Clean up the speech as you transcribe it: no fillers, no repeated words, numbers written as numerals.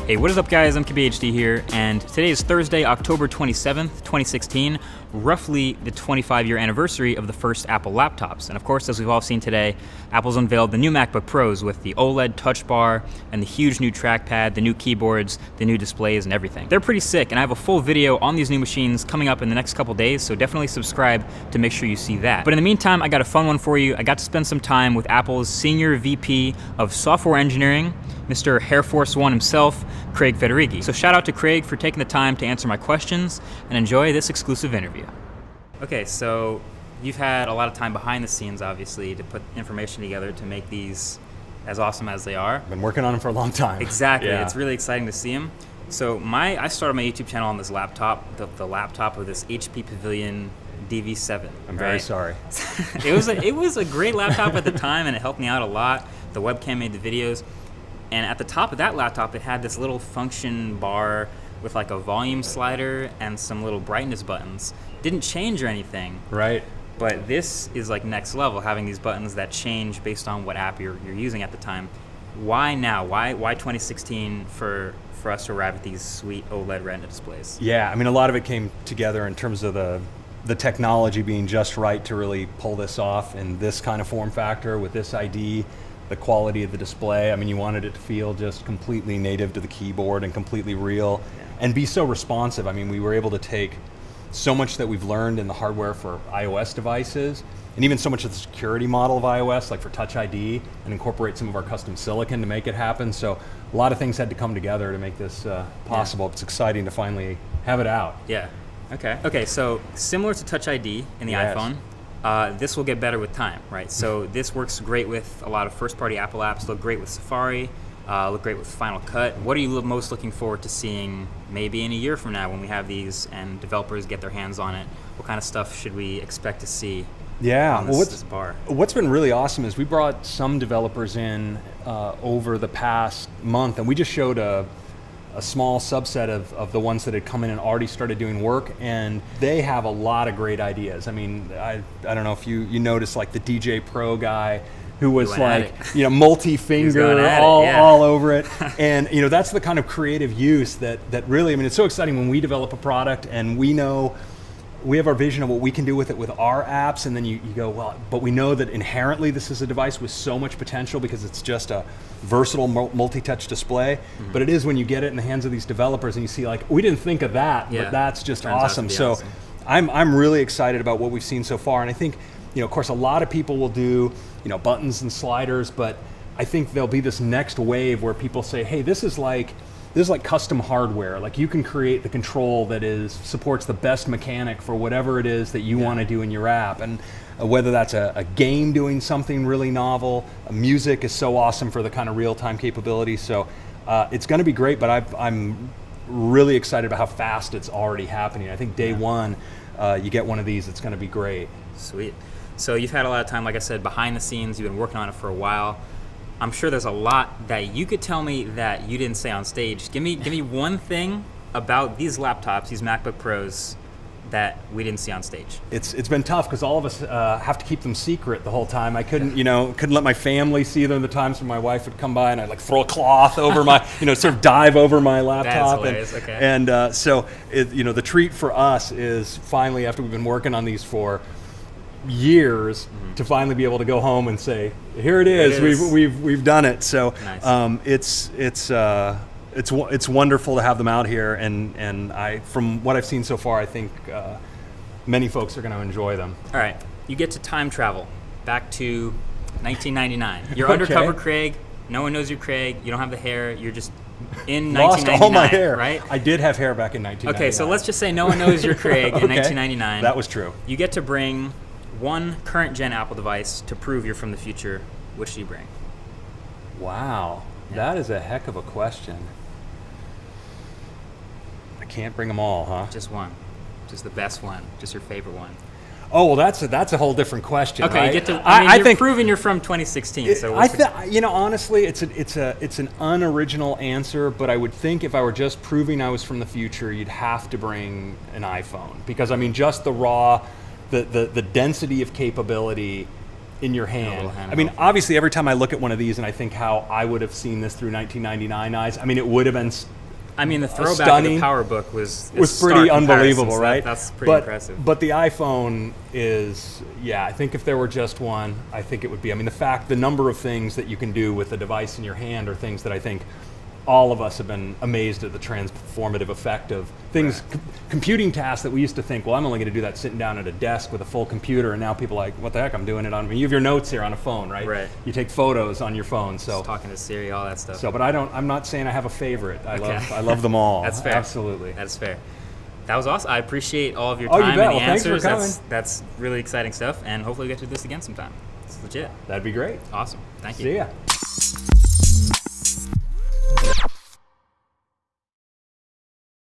Hey, what is up guys? I'm KBHD here, and today is Thursday, October 27th, 2016, roughly the 25-year anniversary of the first Apple laptops. And of course, as we've all seen today, Apple's unveiled the new Macbook Pros with the OLED touch bar and the huge new trackpad, the new keyboards, the new displays, and everything. They're pretty sick, and I have a full video on these new machines coming up in the next couple days, so definitely subscribe to make sure you see that. But in the meantime, I got a fun one for you. I got to spend some time with Apple's Senior VP of Software Engineering, Mr. Air Force One himself, Craig Federighi. So shout out to Craig for taking the time to answer my questions, and enjoy this exclusive interview. Okay, so you've had a lot of time behind the scenes, obviously, to put information together to make these as awesome as they are. Been working on them for a long time. Exactly, Yeah. It's really exciting to see them. So I started my YouTube channel on this laptop, the laptop of this HP Pavilion DV7. I'm very sorry. It was a great laptop at the time, and it helped me out a lot. The webcam made the videos. And at the top of that laptop, it had this little function bar with like a volume slider and some little brightness buttons. Didn't change or anything. Right. But this is like next level, having these buttons that change based on what app you're using at the time. Why now? Why 2016 for us to arrive at these sweet OLED Retina displays? Yeah, I mean, a lot of it came together in terms of the technology being just right to really pull this off in this kind of form factor with this ID. The quality of the display, I mean, you wanted it to feel just completely native to the keyboard and completely real, and be so responsive. I mean, we were able to take so much that we've learned in the hardware for iOS devices, and even so much of the security model of iOS, like for Touch ID, and incorporate some of our custom silicon to make it happen. So a lot of things had to come together to make this possible. It's exciting to finally have it out. Yeah. Okay, so similar to Touch ID in the Yes. iPhone, this will get better with time, right? So this works great with a lot of first-party Apple apps, look great with Safari, look great with Final Cut. What are you most looking forward to seeing maybe in a year from now when we have these and developers get their hands on it? What kind of stuff should we expect to see on this bar? What's been really awesome is we brought some developers in over the past month, and we just showed a small subset of the ones that had come in and already started doing work, and they have a lot of great ideas. I mean, I don't know if you noticed, like the DJ Pro guy who was like, multi-finger all over it. And that's the kind of creative use that really, I mean, it's so exciting when we develop a product and we know we have our vision of what we can do with it with our apps, and then you go, well, but we know that inherently this is a device with so much potential because it's just a versatile multi-touch display. Mm-hmm. But it is when you get it in the hands of these developers and you see like, we didn't think of that, but that's just awesome. So awesome. I'm really excited about what we've seen so far. And I think, of course, a lot of people will do, buttons and sliders, but I think there'll be this next wave where people say, hey, this is like custom hardware. Like you can create the control that supports the best mechanic for whatever it is that you want to do in your app. And whether that's a game doing something really novel, music is so awesome for the kind of real-time capability. So it's going to be great, but I'm really excited about how fast it's already happening. I think day one, you get one of these, it's going to be great. Sweet. So you've had a lot of time, like I said, behind the scenes. You've been working on it for a while. I'm sure there's a lot that you could tell me that you didn't say on stage. Give me one thing about these laptops, these MacBook Pros, that we didn't see on stage. It's been tough because all of us have to keep them secret the whole time. I couldn't let my family see them. The times when my wife would come by and I'd like throw a cloth over my, sort of dive over my laptop. That's hilarious. Okay. And so the treat for us is finally, after we've been working on these for years, to finally be able to go home and say, here it is. We've done it. So nice. It's wonderful to have them out here, and I, from what I've seen so far, I think many folks are going to enjoy them. All right, you get to time travel back to 1999. You're undercover Craig. No one knows you're Craig. You don't have the hair. You're just in 1999. Lost all my hair. Right? I did have hair back in 1999. Okay, so let's just say no one knows you're Craig in 1999. That was true. You get to bring one current gen Apple device to prove you're from the future. Which do you bring? Wow, that is a heck of a question. I can't bring them all, huh? Just one. Just the best one. Just your favorite one. Oh, well, that's a whole different question. Okay, right? you get to. I think proving you're from 2016. So honestly, it's an unoriginal answer, but I would think if I were just proving I was from the future, you'd have to bring an iPhone, because I mean, just the raw, the density of capability in your hand. I mean, obviously, every time I look at one of these and I think how I would have seen this through 1999 eyes, I mean, it would have been I mean, the throwback of stunning. the PowerBook was Pretty unbelievable, right? That's pretty impressive. But the iPhone is, I think if there were just one, I think it would be. I mean, the number of things that you can do with a device in your hand are things that I think all of us have been amazed at the transformative effect of things, computing tasks that we used to think, well, I'm only going to do that sitting down at a desk with a full computer, and now people are like, what the heck, I'm doing it on, you have your notes here on a phone, right? Right. You take photos on your phone, so. Just talking to Siri, all that stuff. So, but I'm not saying I have a favorite. I love them all. That's fair. Absolutely. That's fair. That was awesome. I appreciate all of your Oh, time you bet. and the Well, thanks for answers. coming. That's really exciting stuff, and hopefully we get to do this again sometime. It's legit. That'd be great. Awesome. Thank you. See ya.